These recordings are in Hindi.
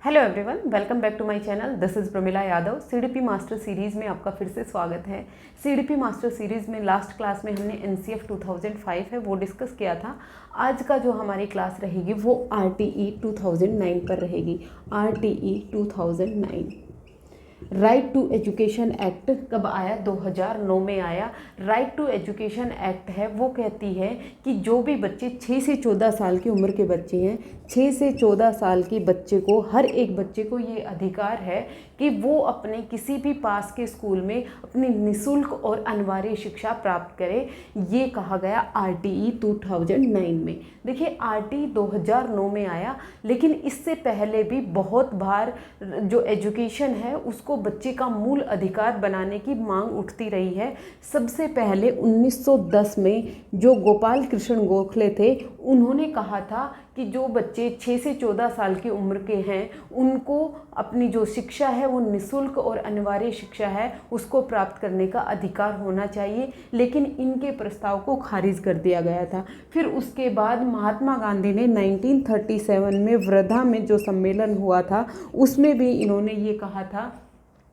Hello everyone, welcome back to my channel. This is Pramila Yadav. CDP master series में आपका फिर से स्वागत है। सीडीपी मास्टर सीरीज़ में लास्ट क्लास में हमने एनसीएफ 2005 है वो डिस्कस किया था। आज का जो हमारी क्लास रहेगी वो आरटीई 2009 पर रहेगी। RTE 2009 right to education act कब आया? 2009 में आया। राइट टू एजुकेशन एक्ट है वो कहती है कि जो भी बच्चे 6 से 14 साल की उम्र के बच्चे हैं, 6 से 14 साल के बच्चे को, हर एक बच्चे को ये अधिकार है कि वो अपने किसी भी पास के स्कूल में अपनी निःशुल्क और अनिवार्य शिक्षा प्राप्त करे। ये कहा गया आरटीई 2009 में। देखिए, आरटीई 2009 में आया, लेकिन इससे पहले भी बहुत बार जो एजुकेशन है उसको बच्चे का मूल अधिकार बनाने की मांग उठती रही है। सबसे पहले 1910 में जो गोपाल कृष्ण गोखले थे, उन्होंने कहा था कि जो बच्चे 6 से 14 साल की उम्र के हैं उनको अपनी जो शिक्षा है वो निःशुल्क और अनिवार्य शिक्षा है उसको प्राप्त करने का अधिकार होना चाहिए, लेकिन इनके प्रस्ताव को खारिज कर दिया गया था। फिर उसके बाद महात्मा गांधी ने 1937 में वर्धा में जो सम्मेलन हुआ था उसमें भी इन्होंने ये कहा था।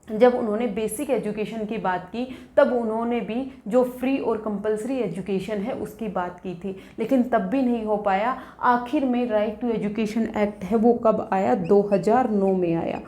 जब उन्होंने बेसिक एजुकेशन की बात की तब उन्होंने भी जो फ्री और कंपलसरी एजुकेशन है उसकी बात की थी, लेकिन तब भी नहीं हो पाया। आखिर में राइट टू एजुकेशन एक्ट है वो कब आया? 2009 में आया।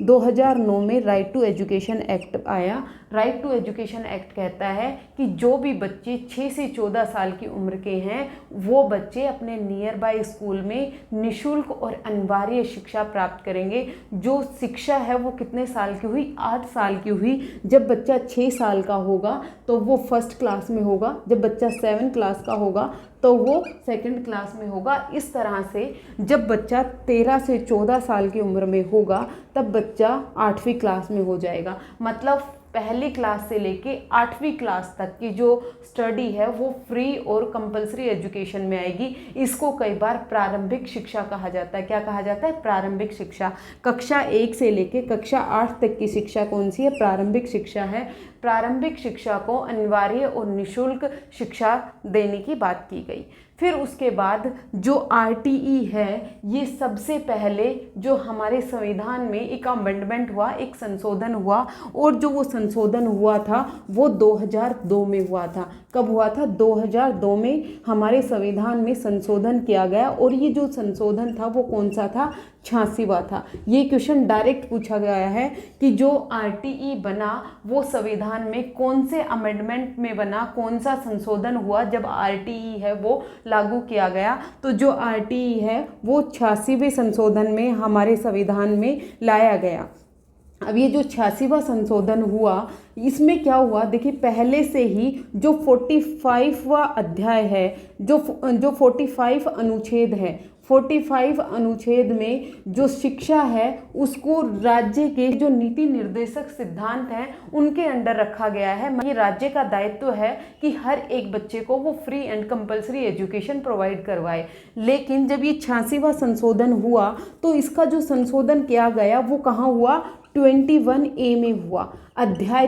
2009 में राइट टू एजुकेशन एक्ट आया। राइट टू एजुकेशन एक्ट कहता है कि जो भी बच्चे 6 से 14 साल की उम्र के हैं वो बच्चे अपने नियर बाय स्कूल में निःशुल्क और अनिवार्य शिक्षा प्राप्त करेंगे। जो शिक्षा है वो कितने साल की हुई? 8 साल की हुई। जब बच्चा 6 साल का होगा तो वो फर्स्ट क्लास में होगा, जब बच्चा 7 क्लास का होगा तो वो सेकंड क्लास में होगा। इस तरह से जब बच्चा 13 से 14 साल की उम्र में होगा तब बच्चा 8वीं क्लास में हो जाएगा। मतलब पहली क्लास से लेके 8वीं क्लास तक की जो स्टडी है वो फ्री और कंपलसरी एजुकेशन में आएगी। इसको कई बार प्रारंभिक शिक्षा कहा जाता है। क्या कहा जाता है? प्रारंभिक शिक्षा। कक्षा 1 से लेके कक्षा 8 तक की शिक्षा कौन सी है? प्रारंभिक शिक्षा है। प्रारंभिक शिक्षा को अनिवार्य और निःशुल्क शिक्षा देने की बात की गई। फिर उसके बाद जो आरटीई है ये सबसे पहले जो हमारे संविधान में एक अमेंडमेंट हुआ, एक संशोधन हुआ, और जो वो संशोधन हुआ था वो 2002 में हुआ था। कब हुआ था? 2002 में हमारे संविधान में संशोधन किया गया। और ये जो संशोधन था वो कौन सा था? 86वां था। ये क्वेश्चन डायरेक्ट पूछा गया है कि जो आरटीई बना वो संविधान में कौन से अमेंडमेंट में बना, कौन सा संशोधन हुआ जब आरटीई है वो लागू किया गया? तो जो आरटीई है वो 86वें संशोधन में हमारे संविधान में लाया गया। अब ये जो 86वां संशोधन हुआ इसमें क्या हुआ? देखिए, पहले से ही जो 45वां अध्याय है, जो 45 अनुच्छेद है, 45 अनुच्छेद में जो शिक्षा है उसको राज्य के जो नीति निर्देशक सिद्धांत हैं उनके अंडर रखा गया है। ये राज्य का दायित्व है कि हर एक बच्चे को वो free and compulsory education provide करवाए। लेकिन जब ये 86वां संशोधन हुआ तो इसका जो संशोधन किया गया वो कहाँ हुआ? 21A में हुआ। अध्याय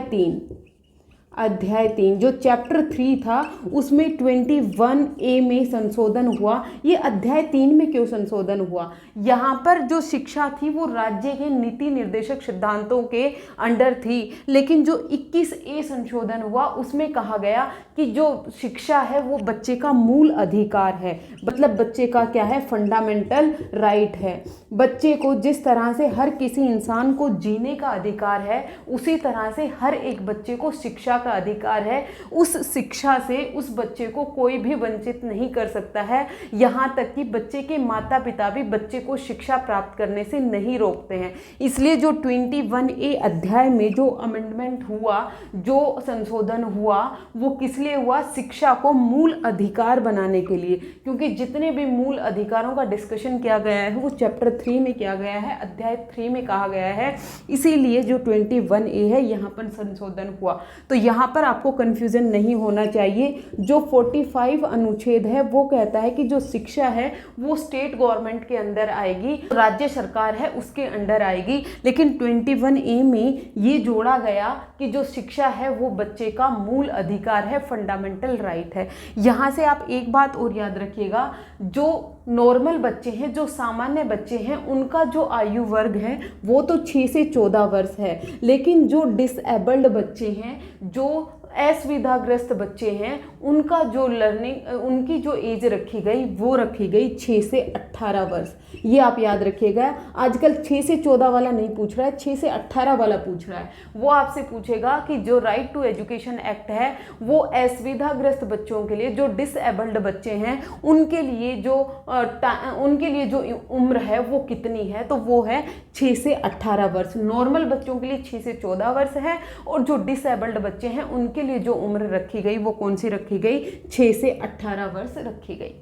3 जो चैप्टर 3 था उसमें 21A में संशोधन हुआ। ये अध्याय 3 में क्यों संशोधन हुआ? यहाँ पर जो शिक्षा थी वो राज्य के नीति निर्देशक सिद्धांतों के अंडर थी, लेकिन जो 21A संशोधन हुआ उसमें कहा गया कि जो शिक्षा है वो बच्चे का मूल अधिकार है। मतलब बच्चे का क्या है? फंडामेंटल राइट है। बच्चे को जिस तरह से हर किसी इंसान को जीने का अधिकार है उसी तरह से हर एक बच्चे को शिक्षा का अधिकार है। उस शिक्षा से उस बच्चे को कोई भी वंचित नहीं कर सकता है। यहाँ तक कि बच्चे के माता पिता भी बच्चे को शिक्षा प्राप्त करने से नहीं रोकते हैं। इसलिए जो 21A अध्याय में जो अमेंडमेंट हुआ, जो संशोधन हुआ, वो किस लिए हुआ? शिक्षा को मूल अधिकार बनाने के लिए। क्योंकि जितने भी मूल अधिकारों का डिस्कशन किया गया है वो चैप्टर 3 में किया गया है, अध्याय 3 में कहा गया है। इसीलिए जो 21A है यहाँ पर संशोधन हुआ। तो यहाँ पर आपको कंफ्यूजन नहीं होना चाहिए। जो 45 अनुच्छेद है वो कहता है कि जो शिक्षा है वो स्टेट गवर्नमेंट के अंदर आएगी, राज्य सरकार है उसके अंडर आएगी। लेकिन 21A में ये जोड़ा गया कि जो शिक्षा है वो बच्चे का मूल अधिकार है, फंडामेंटल राइट है। यहाँ से आप एक बात और याद रखिएगा, जो नॉर्मल बच्चे हैं, जो सामान्य बच्चे हैं, उनका जो आयु वर्ग है वो तो 6 से 14 वर्ष है, लेकिन जो डिसेबल्ड बच्चे हैं, जो असुविधाग्रस्त बच्चे हैं, उनका जो उनकी जो एज रखी गई वो रखी गई 6 से 18 वर्ष। ये आप याद रखिएगा। आजकल 6 से 14 वाला नहीं पूछ रहा है, 6 से 18 वाला पूछ रहा है। वो आपसे पूछेगा कि जो राइट टू एजुकेशन एक्ट है वो असुविधाग्रस्त बच्चों के लिए, जो डिसेबल्ड बच्चे हैं, उनके लिए जो उम्र है वो कितनी है, तो वो है 6 से 18 वर्ष। नॉर्मल बच्चों के लिए 6 से 14 वर्ष है, और जो डिसेबल्ड बच्चे हैं उनके लिए जो उम्र रखी गई वो कौन सी रखी गई, 6 से 18 वर्ष रखी गई।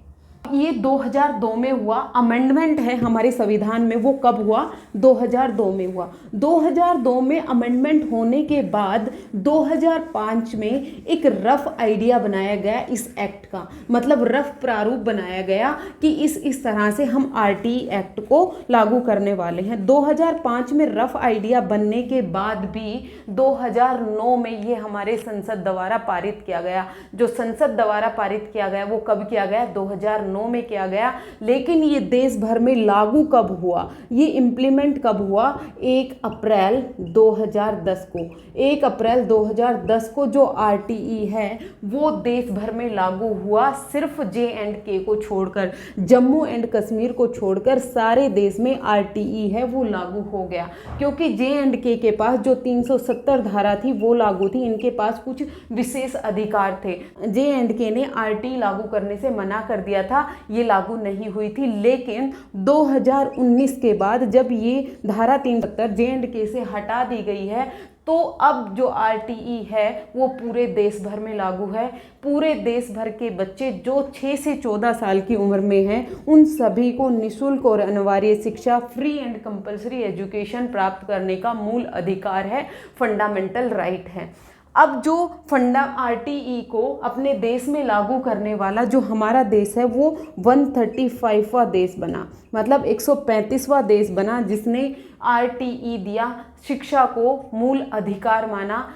ये 2002 में हुआ, अमेंडमेंट है हमारे संविधान में, वो कब हुआ, 2002 में हुआ। 2002 में अमेंडमेंट होने के बाद 2005 में एक रफ आइडिया बनाया गया इस एक्ट का, मतलब रफ प्रारूप बनाया गया कि इस तरह से हम आरटीई एक्ट को लागू करने वाले हैं। 2005 में रफ आइडिया बनने के बाद भी 2009 में ये हमारे संसद द्वारा पारित किया गया। जो संसद द्वारा पारित किया गया वो कब किया गया, 2009 में किया गया। लेकिन ये देश भर में लागू कब हुआ, ये इंप्लीमेंट कब हुआ, 1 अप्रैल 2010 को। 1 अप्रैल 2010 को जो आरटीई है वो देश भर में लागू हुआ, सिर्फ J&K को छोड़कर, जम्मू एंड कश्मीर को छोड़कर सारे देश में आरटीई है वो लागू हो गया। क्योंकि J&K के पास जो 370 धारा थी वो लागू थी, इनके पास कुछ विशेष अधिकार थे। J&K ने आरटीई लागू करने से मना कर दिया था, ये लागू नहीं हुई थी। लेकिन 2019 के बाद जब ये धारा 370 J&K से हटा दी गई है, तो अब जो आरटीई है वो पूरे देश भर में लागू है। पूरे देश भर के बच्चे जो 6 से 14 साल की उम्र में हैं, उन सभी को निःशुल्क और अनिवार्य शिक्षा, फ्री एंड कंपल्सरी एजुकेशन प्राप्त करने का मूल अधिकार है, फंडामेंटल राइट है। अब जो आरटीई को अपने देश में लागू करने वाला जो हमारा देश है वो 135वां देश बना, मतलब 135वां देश बना जिसने आरटीई दिया, शिक्षा को मूल अधिकार माना,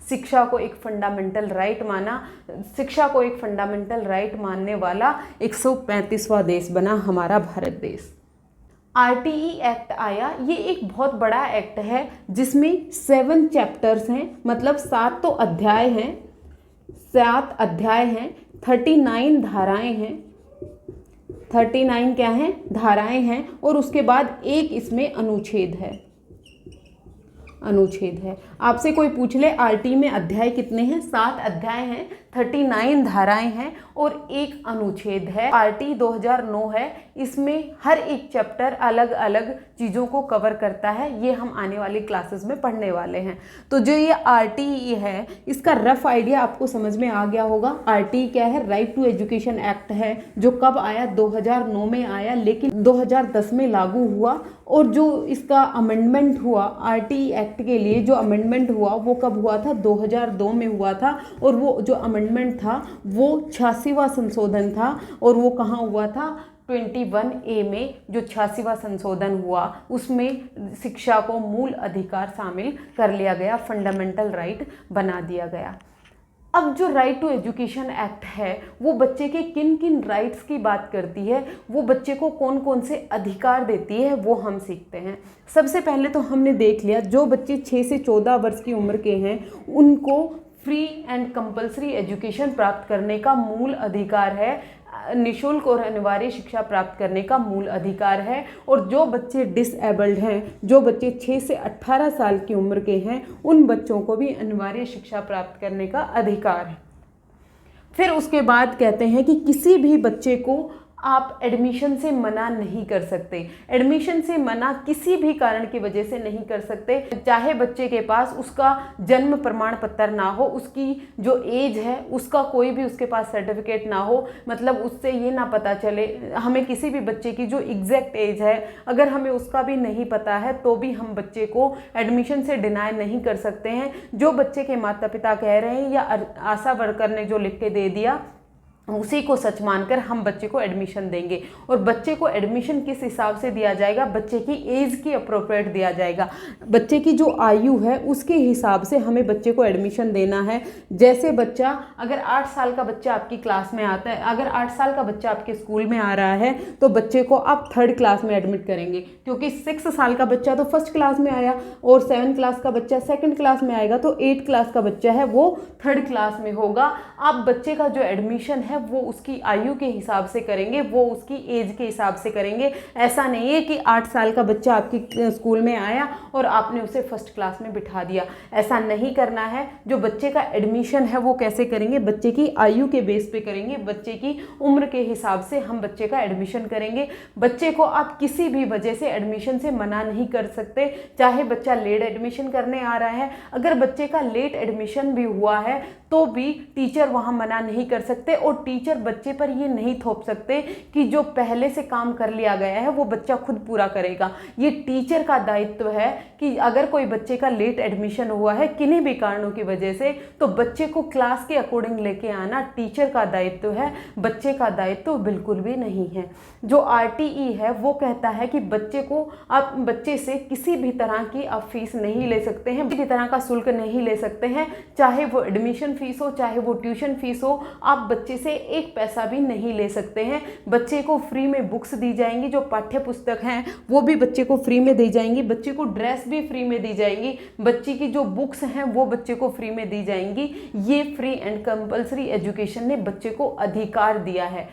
शिक्षा को एक फंडामेंटल राइट माना, शिक्षा को एक फंडामेंटल राइट मानने वाला 135वां देश बना हमारा भारत देश। आरटीई एक्ट आया, ये एक बहुत बड़ा एक्ट है जिसमें 7 चैप्टर्स हैं, मतलब 7 तो अध्याय हैं, 7 अध्याय हैं, 39 धाराएं हैं, 39 क्या हैं, धाराएं हैं, और उसके बाद एक इसमें अनुच्छेद है। आपसे कोई पूछ ले आरटीई में अध्याय कितने हैं, 7 अध्याय हैं, 39 धाराएं हैं और एक अनुच्छेद है। आरटीई 2009 है, इसमें हर एक चैप्टर अलग अलग चीज़ों को कवर करता है। ये हम आने वाली क्लासेस में पढ़ने वाले हैं। तो जो ये आरटीई है इसका रफ आइडिया आपको समझ में आ गया होगा। आरटीई क्या है, राइट टू एजुकेशन एक्ट है, जो कब आया, 2009 में आया, लेकिन 2010 में लागू हुआ। और जो इसका अमेंडमेंट हुआ आरटीई एक्ट के लिए, जो अमेंडमेंट हुआ वो कब हुआ था, 2002 में हुआ था। और वो जो अमेंडमेंट था वो 86वां संशोधन था, और वो कहाँ हुआ था, 21A में जो 86वां संशोधन हुआ उसमें शिक्षा को मूल अधिकार शामिल कर लिया गया, फंडामेंटल राइट बना दिया गया। अब जो राइट टू एजुकेशन एक्ट है वो बच्चे के किन किन राइट्स की बात करती है, वो बच्चे को कौन कौन से अधिकार देती है, वो हम सीखते हैं। सबसे पहले तो हमने देख लिया जो बच्चे 6 से 14 वर्ष की उम्र के हैं उनको फ्री एंड कंपल्सरी एजुकेशन प्राप्त करने का मूल अधिकार है, निःशुल्क और अनिवार्य शिक्षा प्राप्त करने का मूल अधिकार है। और जो बच्चे डिसेबल्ड हैं, जो बच्चे 6 से 18 साल की उम्र के हैं, उन बच्चों को भी अनिवार्य शिक्षा प्राप्त करने का अधिकार है। फिर उसके बाद कहते हैं कि किसी भी बच्चे को आप एडमिशन से मना नहीं कर सकते। एडमिशन से मना किसी भी कारण की वजह से नहीं कर सकते, चाहे बच्चे के पास उसका जन्म प्रमाण पत्र ना हो, उसकी जो एज है उसका कोई भी उसके पास सर्टिफिकेट ना हो, मतलब उससे ये ना पता चले, हमें किसी भी बच्चे की जो एग्जैक्ट एज है अगर हमें उसका भी नहीं पता है तो भी हम बच्चे को एडमिशन से डिनाई नहीं कर सकते हैं। जो बच्चे के माता पिता कह रहे हैं या आशा वर्कर ने जो लिख के दे दिया उसी को सच मानकर हम बच्चे को एडमिशन देंगे। और बच्चे को एडमिशन किस हिसाब से दिया जाएगा, बच्चे की एज की अप्रोप्रिएट दिया जाएगा। बच्चे की जो आयु है उसके हिसाब से हमें बच्चे को एडमिशन देना है। जैसे बच्चा अगर 8 साल का बच्चा आपकी क्लास में आता है, अगर 8 साल का बच्चा आपके स्कूल में आ रहा है तो बच्चे को आप 3rd क्लास में एडमिट करेंगे, क्योंकि 6 साल का बच्चा तो 1st क्लास में आया और 7 क्लास का बच्चा 2nd क्लास में आएगा, तो 8 क्लास का बच्चा है वो 3rd क्लास में होगा। आप बच्चे का जो एडमिशन है वो उसकी आयु के हिसाब से करेंगे, वो उसकी एज के हिसाब से करेंगे। ऐसा नहीं है कि 8 साल का बच्चा आपकी स्कूल में आया और आपने उसे 1st क्लास में बिठा दिया, ऐसा नहीं करना है। जो बच्चे का एडमिशन है वो कैसे करेंगे, बच्चे की आयु के बेस पे करेंगे, बच्चे की उम्र के हिसाब से हम बच्चे का एडमिशन करेंगे। बच्चे को आप किसी भी वजह से एडमिशन से मना नहीं कर सकते, चाहे बच्चा लेट एडमिशन करने आ रहा है। अगर बच्चे का लेट एडमिशन भी हुआ है तो भी टीचर वहाँ मना नहीं कर सकते, और टीचर बच्चे पर ये नहीं थोप सकते कि जो पहले से काम कर लिया गया है वो बच्चा खुद पूरा करेगा। ये टीचर का दायित्व है कि अगर कोई बच्चे का लेट एडमिशन हुआ है किन्हीं भी कारणों की वजह से, तो बच्चे को क्लास के अकॉर्डिंग लेके आना टीचर का दायित्व है, बच्चे का दायित्व बिल्कुल भी नहीं है। जो RTE है वो कहता है कि बच्चे को आप बच्चे से किसी भी तरह की आप फीस नहीं ले सकते हैं, किसी भी तरह का शुल्क नहीं ले सकते हैं, चाहे वो एडमिशन फीस हो चाहे वो ट्यूशन फीस हो, आप बच्चे से 1 पैसा भी नहीं ले सकते हैं। बच्चे को फ्री में बुक्स दी जाएंगी, जो पाठ्य पुस्तक हैं वो भी बच्चे को फ्री में दी जाएंगी, बच्चे को ड्रेस भी फ्री में दी जाएगी, बच्चे की जो बुक्स हैं वो बच्चे को फ्री में दी जाएंगी। ये फ्री एंड कंपल्सरी एजुकेशन ने बच्चे को अधिकार दिया है।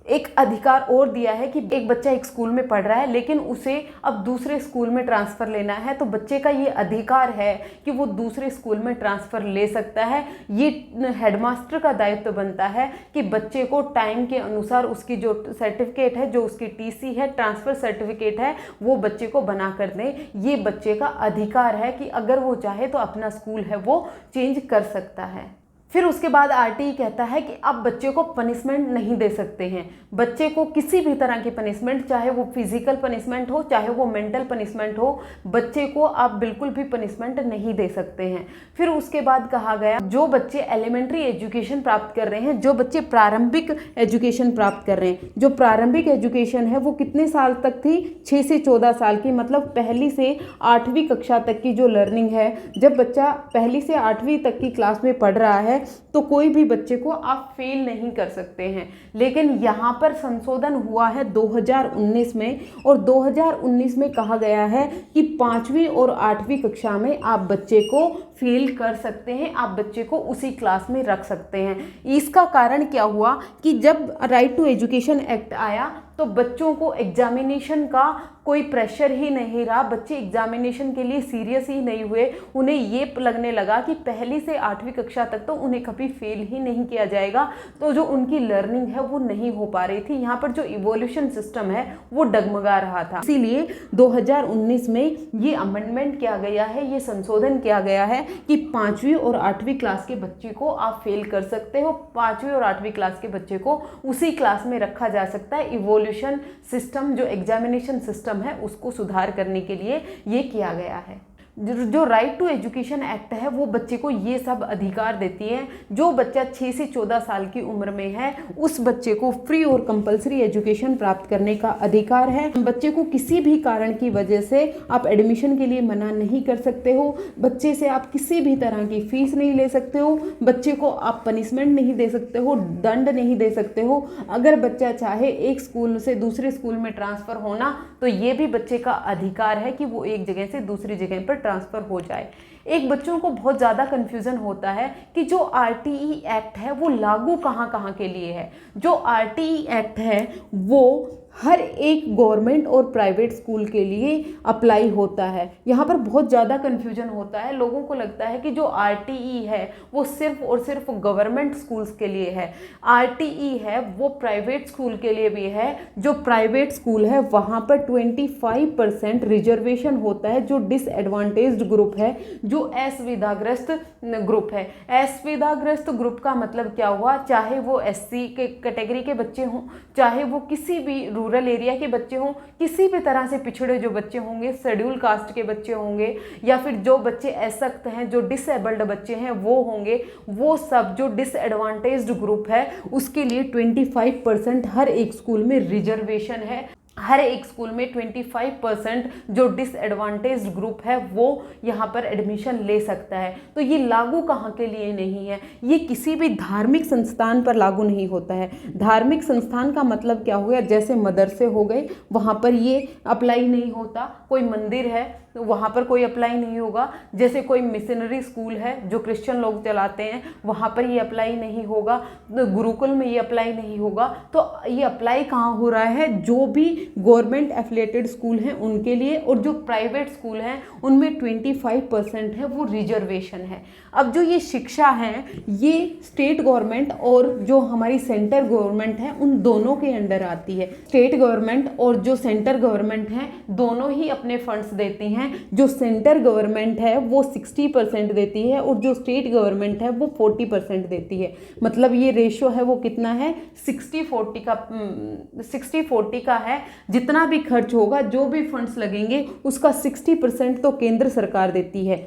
एक अधिकार और दिया है कि एक बच्चा एक स्कूल में पढ़ रहा है लेकिन उसे अब दूसरे स्कूल में ट्रांसफ़र लेना है, तो बच्चे का ये अधिकार है कि वो दूसरे स्कूल में ट्रांसफ़र ले सकता है। ये हेडमास्टर का दायित्व बनता है कि बच्चे को टाइम के अनुसार उसकी जो सर्टिफिकेट है, जो उसकी TC है, ट्रांसफ़र सर्टिफिकेट है, वो बच्चे को बना कर दें। ये बच्चे का अधिकार है कि अगर वो चाहे तो अपना स्कूल है वो चेंज कर सकता है। फिर उसके बाद RTE कहता है कि आप बच्चे को पनिशमेंट नहीं दे सकते हैं। बच्चे को किसी भी तरह की पनिशमेंट, चाहे वो फिजिकल पनिशमेंट हो चाहे वो मेंटल पनिशमेंट हो, बच्चे को आप बिल्कुल भी पनिशमेंट नहीं दे सकते हैं। फिर उसके बाद कहा गया जो बच्चे एलिमेंट्री एजुकेशन प्राप्त कर रहे हैं, जो बच्चे प्रारंभिक एजुकेशन प्राप्त कर रहे हैं, जो प्रारंभिक एजुकेशन है वो कितने साल तक थी, 6 से 14 साल की, मतलब पहली से 8वीं कक्षा तक की जो लर्निंग है। जब बच्चा पहली से 8वीं तक की क्लास में पढ़ रहा है तो कोई भी बच्चे को आप फेल नहीं कर सकते हैं। लेकिन यहाँ पर संशोधन हुआ है 2019 में, और 2019 में कहा गया है कि 5वीं और 8वीं कक्षा में आप बच्चे को फेल कर सकते हैं, आप बच्चे को उसी क्लास में रख सकते हैं। इसका कारण क्या हुआ कि जब राइट टू एजुकेशन एक्ट आया तो बच्चों को एग्जामिनेशन का कोई प्रेशर ही नहीं रहा, बच्चे एग्जामिनेशन के लिए सीरियस ही नहीं हुए। उन्हें ये लगने लगा कि पहली से 8वीं कक्षा तक तो उन्हें कभी फेल ही नहीं किया जाएगा, तो जो उनकी लर्निंग है वो नहीं हो पा रही थी। यहाँ पर जो इवोल्यूशन सिस्टम है वो डगमगा रहा था। इसीलिए 2019 में ये अमेंडमेंट किया गया है, ये संशोधन किया गया है कि 5वीं और 8वीं क्लास के बच्चे को आप फेल कर सकते हो, 5वीं और 8वीं क्लास के बच्चे को उसी क्लास में रखा जा सकता है। इवोल्यूशन सिस्टम, जो एग्जामिनेशन सिस्टम है, उसको सुधार करने के लिए ये किया गया है। जो राइट टू एजुकेशन एक्ट है वो बच्चे को ये सब अधिकार देती है। जो बच्चा 6 से 14 साल की उम्र में है उस बच्चे को फ्री और कंपलसरी एजुकेशन प्राप्त करने का अधिकार है। बच्चे को किसी भी कारण की वजह से आप एडमिशन के लिए मना नहीं कर सकते हो, बच्चे से आप किसी भी तरह की फीस नहीं ले सकते हो, बच्चे को आप पनिशमेंट नहीं दे सकते हो, दंड नहीं दे सकते हो। अगर बच्चा चाहे एक स्कूल से दूसरे स्कूल में ट्रांसफ़र होना तो ये भी बच्चे का अधिकार है कि वो एक जगह से दूसरी जगह पर ट्रांसफ़र हो जाए। एक बच्चों को बहुत ज़्यादा कन्फ्यूज़न होता है कि जो RTE एक्ट है वो लागू कहाँ कहाँ के लिए है। जो RTE एक्ट है वो हर एक गवर्नमेंट और प्राइवेट स्कूल के लिए अप्लाई होता है। यहाँ पर बहुत ज़्यादा कन्फ्यूजन होता है, लोगों को लगता है कि जो RTE है वो सिर्फ और सिर्फ गवर्नमेंट स्कूल्स के लिए है। RTE है वो प्राइवेट स्कूल के लिए भी है। जो प्राइवेट स्कूल है वहाँ पर 25% रिजर्वेशन होता है, जो डिसएडवांटेज्ड ग्रुप है, जो असुविधाग्रस्त ग्रुप है। असुविधाग्रस्त ग्रुप का मतलब क्या हुआ, चाहे वो SC के कैटेगरी के बच्चे हों, चाहे वो किसी भी रूरल एरिया के बच्चे हों, किसी भी तरह से पिछड़े जो बच्चे होंगे, शेड्यूल कास्ट के बच्चे होंगे, या फिर जो बच्चे अशक्त हैं, जो डिसेबल्ड बच्चे हैं वो होंगे, वो सब जो डिसएडवांटेज्ड ग्रुप है उसके लिए 25% हर एक स्कूल में रिजर्वेशन है। हर एक स्कूल में 25% जो डिसएडवांटेज्ड ग्रुप है वो यहाँ पर एडमिशन ले सकता है। तो ये लागू कहाँ के लिए नहीं है, ये किसी भी धार्मिक संस्थान पर लागू नहीं होता है। धार्मिक संस्थान का मतलब क्या हो गया, जैसे मदरसे हो गए वहाँ पर ये अप्लाई नहीं होता, कोई मंदिर है तो वहाँ पर कोई अप्लाई नहीं होगा, जैसे कोई मिशनरी स्कूल है जो क्रिश्चियन लोग चलाते हैं वहाँ पर ये अप्लाई नहीं होगा, गुरुकुल में ये अप्लाई नहीं होगा। तो ये अप्लाई कहाँ हो रहा है, जो भी गवर्नमेंट एफिलिएटेड स्कूल हैं उनके लिए, और जो प्राइवेट स्कूल हैं उनमें 25% है वो रिजर्वेशन है। अब जो ये शिक्षा है ये स्टेट गवर्नमेंट और जो हमारी सेंटर गवर्नमेंट है उन दोनों के अंडर आती है। स्टेट गवर्नमेंट और जो सेंटर गवर्नमेंट है दोनों ही अपने फंड्स देती हैं। जो सेंटर गवर्नमेंट है वो 60% देती है और जो स्टेट गवर्नमेंट है वो 40% देती है। मतलब ये रेशो है वो कितना है, 60-40 का है। जितना भी खर्च होगा, जो भी फंड्स लगेंगे उसका 60% तो केंद्र सरकार देती है।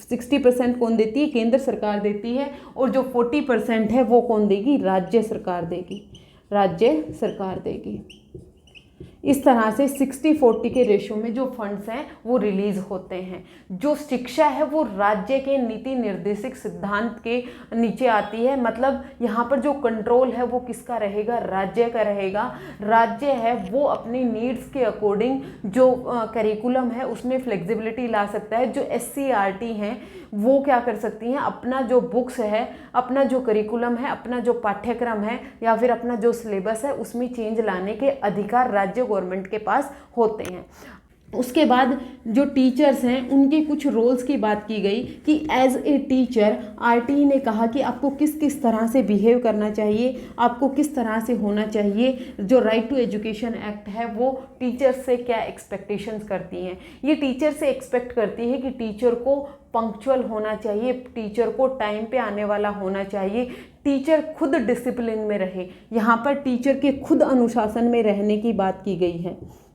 60% कौन देती है, केंद्र सरकार देती है, और जो 40% है वो कौन देगी, राज्य सरकार देगी, राज्य सरकार देगी। इस तरह से 60-40 के रेशो में जो फंड्स हैं वो रिलीज होते हैं। जो शिक्षा है वो राज्य के नीति निर्देशित सिद्धांत के नीचे आती है। मतलब यहाँ पर जो कंट्रोल है वो किसका रहेगा, राज्य का रहेगा। राज्य है वो अपनी नीड्स के अकॉर्डिंग जो करिकुलम है उसमें फ्लेक्सिबिलिटी ला सकता है। जो SCERT हैं वो क्या कर सकती हैं, अपना जो बुक्स है, अपना जो करिकुलम है, अपना जो पाठ्यक्रम है या फिर अपना जो सिलेबस है उसमें चेंज लाने के अधिकार राज्य गवर्नमेंट के पास होते हैं। उसके बाद जो टीचर्स हैं उनके कुछ रोल्स की बात की गई कि एज ए टीचर RTE ने कहा कि आपको किस किस तरह से बिहेव करना चाहिए, आपको किस तरह से होना चाहिए। जो राइट टू एजुकेशन एक्ट है वो टीचर्स से क्या एक्सपेक्टेशंस करती हैं। ये टीचर से एक्सपेक्ट करती है कि टीचर को पंक्चुअल होना चाहिए, टीचर को टाइम पे आने वाला होना चाहिए, टीचर खुद डिसिप्लिन में रहे। यहाँ पर टीचर के खुद अनुशासन में रहने की बात की गई है।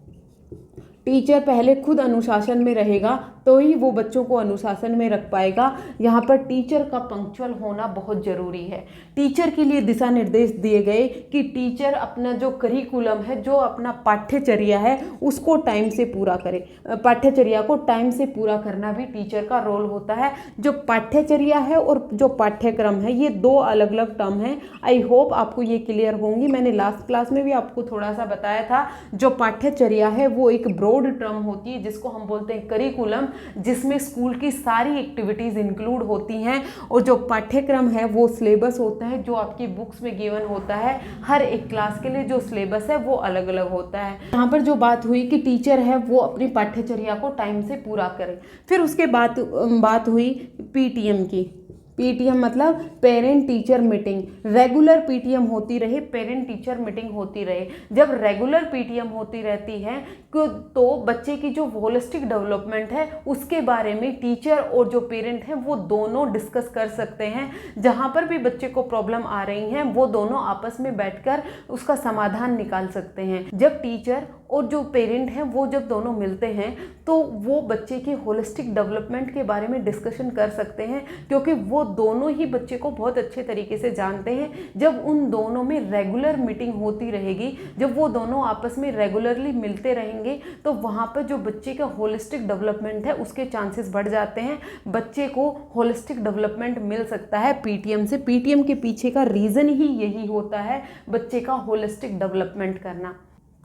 टीचर पहले खुद अनुशासन में रहेगा तो ही वो बच्चों को अनुशासन में रख पाएगा। यहाँ पर टीचर का पंक्चुअल होना बहुत ज़रूरी है। टीचर के लिए दिशा निर्देश दिए गए कि टीचर अपना जो करिकुलम है, जो अपना पाठ्यचर्या है उसको टाइम से पूरा करे। पाठ्यचर्या को टाइम से पूरा करना भी टीचर का रोल होता है। जो पाठ्यचर्या है और जो पाठ्यक्रम है ये दो अलग अलग टर्म हैं। आई होप आपको ये क्लियर होंगी। मैंने लास्ट क्लास में भी आपको थोड़ा सा बताया था। जो पाठ्यचर्या है वो एक ब्रॉड टर्म होती है जिसको हम बोलते हैं करिकुलम, जिसमें स्कूल की सारी एक्टिविटीज इंक्लूड होती हैं। और जो पाठ्यक्रम है वो सिलेबस होता है जो आपकी बुक्स में गिवन होता है। हर एक क्लास के लिए जो सिलेबस है वो अलग अलग होता है। यहाँ पर जो बात हुई कि टीचर है वो अपनी पाठ्यचर्या को टाइम से पूरा करे। फिर उसके बाद बात हुई PTM की। PTM मतलब parent teacher meeting. Regular PTM होती रहे, पेरेंट टीचर मीटिंग होती रहे। जब रेगुलर PTM होती रहती है तो बच्चे की जो होलिस्टिक डेवलपमेंट है उसके बारे में टीचर और जो पेरेंट हैं वो दोनों डिस्कस कर सकते हैं। जहाँ पर भी बच्चे को प्रॉब्लम आ रही हैं वो दोनों आपस में बैठकर उसका समाधान निकाल सकते हैं। जब टीचर और जो पेरेंट हैं वो जब दोनों मिलते हैं तो वो बच्चे की होलिस्टिक डेवलपमेंट के बारे में डिस्कशन कर सकते हैं, क्योंकि वो दोनों ही बच्चे को बहुत अच्छे तरीके से जानते हैं। जब उन दोनों में रेगुलर मीटिंग होती रहेगी, जब वो दोनों आपस में रेगुलरली मिलते रहेंगे तो वहाँ पर जो बच्चे का होलिस्टिक डेवलपमेंट है उसके चांसेस बढ़ जाते हैं। बच्चे को होलिस्टिक डेवलपमेंट मिल सकता है PTM से। PTM के पीछे का रीज़न ही यही होता है, बच्चे का होलिस्टिक डेवलपमेंट करना।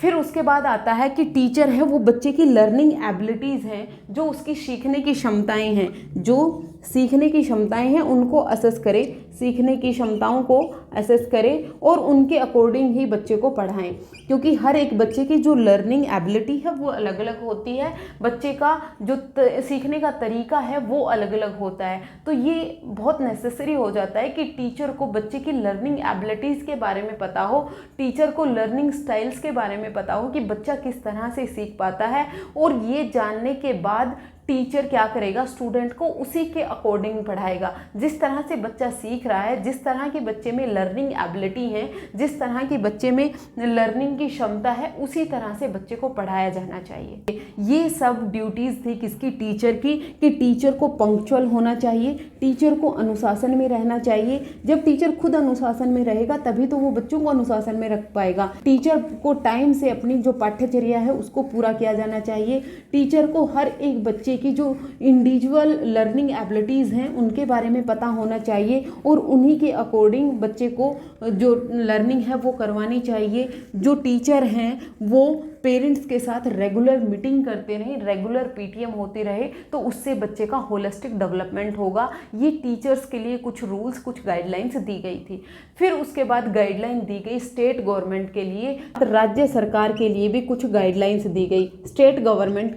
फिर उसके बाद आता है कि टीचर है वो बच्चे की लर्निंग एबिलिटीज़ हैं, जो उसकी सीखने की क्षमताएं हैं, जो सीखने की क्षमताएं हैं उनको असेस करे, सीखने की क्षमताओं को असेस करे और उनके अकॉर्डिंग ही बच्चे को पढ़ाएं। क्योंकि हर एक बच्चे की जो लर्निंग एबिलिटी है वो अलग अलग होती है, बच्चे का जो सीखने का तरीका है वो अलग अलग होता है। तो ये बहुत नेसेसरी हो जाता है कि टीचर को बच्चे की लर्निंग एबिलिटीज़ के बारे में पता हो, टीचर को लर्निंग स्टाइल्स के बारे में पता हो कि बच्चा किस तरह से सीख पाता है। और ये जानने के बाद टीचर क्या करेगा, स्टूडेंट को उसी के अकॉर्डिंग पढ़ाएगा। जिस तरह से बच्चा सीख रहा है, जिस तरह के बच्चे में लर्निंग एबिलिटी है, जिस तरह की बच्चे में लर्निंग की क्षमता है, उसी तरह से बच्चे को पढ़ाया जाना चाहिए। ये सब ड्यूटीज़ थी किसकी, टीचर की, कि टीचर को पंक्चुअल होना चाहिए, टीचर को अनुशासन में रहना चाहिए। जब टीचर खुद अनुशासन में रहेगा तभी तो वो बच्चों को अनुशासन में रख पाएगा। टीचर को टाइम से अपनी जो पाठ्यचर्या है उसको पूरा किया जाना चाहिए। टीचर को हर एक बच्चे की जो इंडिविजुअल लर्निंग एबिलिटीज़ हैं उनके बारे में पता होना चाहिए और उन्हीं के अकॉर्डिंग बच्चे को जो लर्निंग है वो करवानी चाहिए। जो टीचर हैं वो पेरेंट्स के साथ रेगुलर मीटिंग करते रहें, रेगुलर पीटीएम होती रहे, तो उससे बच्चे का होलिस्टिक डेवलपमेंट होगा। ये टीचर्स के लिए कुछ रूल्स, कुछ गाइडलाइंस दी गई थी। फिर उसके बाद गाइडलाइन दी गई स्टेट गवर्नमेंट के लिए, राज्य सरकार के लिए भी कुछ गाइडलाइंस दी गई। स्टेट गवर्नमेंट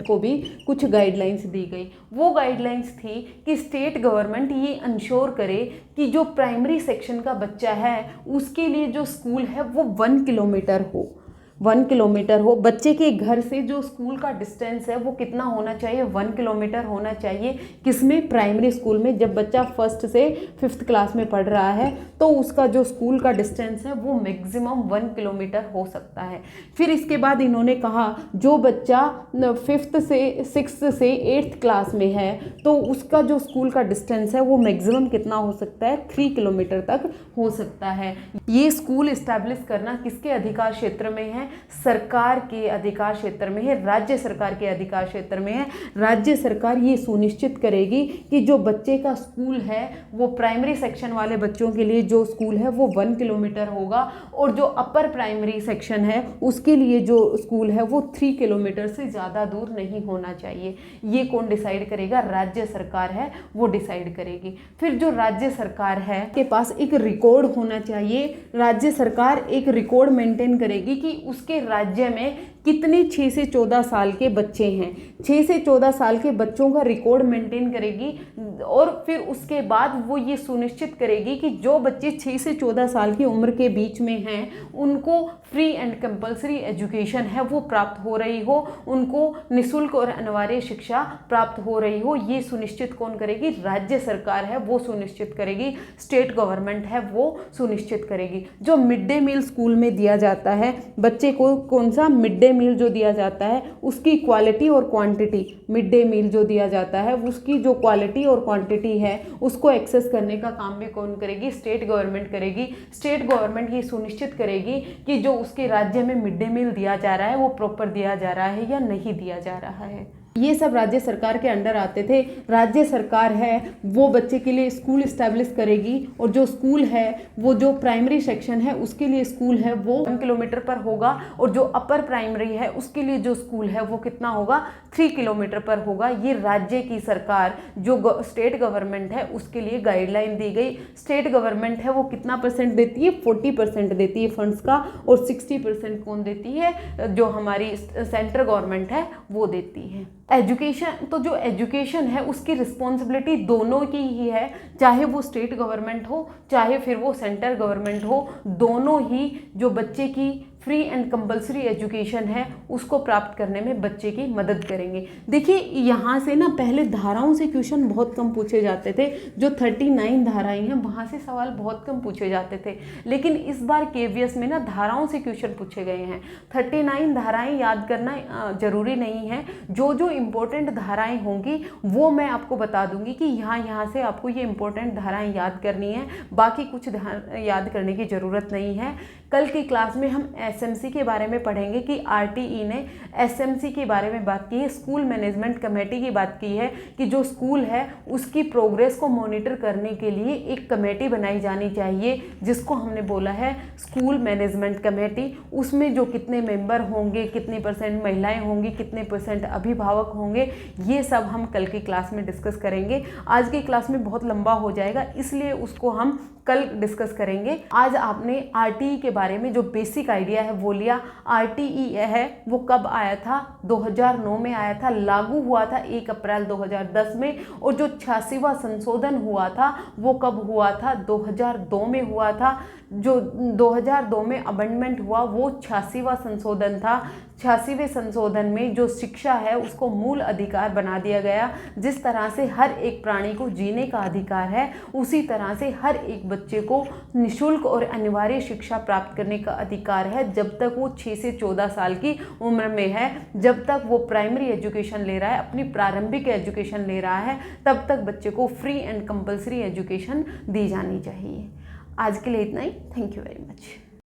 को भी कुछ गाइडलाइंस दी गई। वो गाइडलाइंस थी कि स्टेट गवर्नमेंट ये इंश्योर करे कि जो प्राइमरी सेक्शन का बच्चा है उसके लिए जो स्कूल है वो 1 किलोमीटर हो, 1 किलोमीटर हो। बच्चे के घर से जो स्कूल का डिस्टेंस है वो कितना होना चाहिए, 1 किलोमीटर होना चाहिए। किसमें, प्राइमरी स्कूल में। जब बच्चा 1st से 5th क्लास में पढ़ रहा है तो उसका जो स्कूल का डिस्टेंस है वो मैक्सिमम 1 किलोमीटर हो सकता है। फिर इसके बाद इन्होंने कहा जो बच्चा 5th से 6th से 8th क्लास में है तो उसका जो स्कूल का डिस्टेंस है वो मैक्सिमम कितना हो सकता है, 3 किलोमीटर तक हो सकता है। ये स्कूल इस्टेब्लिश करना किसके अधिकार क्षेत्र में है, सरकार के अधिकार क्षेत्र में है, राज्य सरकार के अधिकार क्षेत्र में है। राज्य सरकार ये सुनिश्चित करेगी कि जो बच्चे का स्कूल है वो प्राइमरी सेक्शन वाले बच्चों के लिए जो स्कूल है वो 1 किलोमीटर होगा और जो अपर प्राइमरी सेक्शन है उसके लिए जो स्कूल है वो 3 किलोमीटर से ज़्यादा दूर नहीं होना चाहिए। ये कौन डिसाइड करेगा, राज्य सरकार है वो डिसाइड करेगी। फिर जो राज्य सरकार है के पास एक रिकॉर्ड होना चाहिए। राज्य सरकार एक रिकॉर्ड मेंटेन करेगी कि उसके राज्य में कितने 6 से 14 साल के बच्चे हैं। 6 से 14 साल के बच्चों का रिकॉर्ड मेंटेन करेगी और फिर उसके बाद वो ये सुनिश्चित करेगी कि जो बच्चे 6 से 14 साल की उम्र के बीच में हैं उनको फ्री एंड कंपलसरी एजुकेशन है वो प्राप्त हो रही हो, उनको निःशुल्क और अनिवार्य शिक्षा प्राप्त हो रही हो। ये सुनिश्चित कौन करेगी, राज्य सरकार है वो सुनिश्चित करेगी, स्टेट गवर्नमेंट है वो सुनिश्चित करेगी। जो मिड डे मील स्कूल में दिया जाता है बच्चे को, कौन सा मिड डे मील जो दिया जाता है उसकी क्वालिटी और क्वांटिटी, मिड डे मील जो दिया जाता है उसकी जो क्वालिटी और क्वांटिटी है उसको एक्सेस करने का काम भी कौन करेगी, स्टेट गवर्नमेंट करेगी। स्टेट गवर्नमेंट ये सुनिश्चित करेगी कि जो उसके राज्य में मिड डे मील दिया जा रहा है वो प्रॉपर दिया जा रहा है या नहीं दिया जा रहा है। ये सब राज्य सरकार के अंडर आते थे। राज्य सरकार है वो बच्चे के लिए स्कूल इस्टेब्लिश करेगी और जो स्कूल है वो जो प्राइमरी सेक्शन है उसके लिए स्कूल है वो 1 किलोमीटर पर होगा और जो अपर प्राइमरी है उसके लिए जो स्कूल है वो कितना होगा, 3 किलोमीटर पर होगा। ये राज्य की सरकार जो स्टेट गवर्नमेंट है उसके लिए गाइडलाइन दी गई। स्टेट गवर्नमेंट है वो कितना परसेंट देती है, 40% देती है फंड्स का और 60% कौन देती है, जो हमारी सेंट्रल गवर्नमेंट है वो देती है। एजुकेशन, तो जो एजुकेशन है उसकी रिस्पॉन्सिबिलिटी दोनों की ही है, चाहे वो स्टेट गवर्नमेंट हो चाहे फिर वो सेंट्रल गवर्नमेंट हो, दोनों ही जो बच्चे की फ्री एंड कंपलसरी एजुकेशन है उसको प्राप्त करने में बच्चे की मदद करेंगे। देखिए यहाँ से ना पहले धाराओं से क्वेश्चन बहुत कम पूछे जाते थे, जो 39 धाराएं हैं वहाँ से सवाल बहुत कम पूछे जाते थे, लेकिन इस बार केवीएस में ना धाराओं से क्वेश्चन पूछे गए हैं। 39 धाराएं याद करना जरूरी नहीं है, जो जो इम्पोर्टेंट धाराएं होंगी वो मैं आपको बता दूंगी कि यहाँ से आपको ये इम्पोर्टेंट धाराएं याद करनी है, बाकी कुछ याद करने की ज़रूरत नहीं है। कल की क्लास में हम एसएमसी के बारे में पढ़ेंगे कि आरटीई ने एसएमसी के बारे में बात की है, स्कूल मैनेजमेंट कमेटी की बात की है कि जो स्कूल है उसकी प्रोग्रेस को मॉनिटर करने के लिए एक कमेटी बनाई जानी चाहिए जिसको हमने बोला है स्कूल मैनेजमेंट कमेटी। उसमें जो कितने मेंबर होंगे, कितनी % महिलाएं होंगी, कितने % अभिभावक होंगे, ये सब हम कल की क्लास में डिस्कस करेंगे। आज की क्लास में बहुत लंबा हो जाएगा इसलिए उसको हम कल डिस्कस करेंगे। आज आपने आरटीई के बारे में जो बेसिक आइडिया है वो लिया। आरटीई है वो कब आया था, 2009 में आया था, लागू हुआ था 1 अप्रैल 2010 में, और जो 86वां संशोधन हुआ था वो कब हुआ था, 2002 में हुआ था। जो 2002 में अमेंडमेंट हुआ वो 86वां संशोधन था। 86वें संशोधन में जो शिक्षा है उसको मूल अधिकार बना दिया गया। जिस तरह से हर एक प्राणी को जीने का अधिकार है, उसी तरह से हर एक बच्चे को निःशुल्क और अनिवार्य शिक्षा प्राप्त करने का अधिकार है, जब तक वो 6 से 14 साल की उम्र में है। जब तक वो प्राइमरी एजुकेशन ले रहा है, अपनी प्रारंभिक एजुकेशन ले रहा है, तब तक बच्चे को फ्री एंड कंपल्सरी एजुकेशन दी जानी चाहिए। आज के लिए इतना ही। Thank you very much.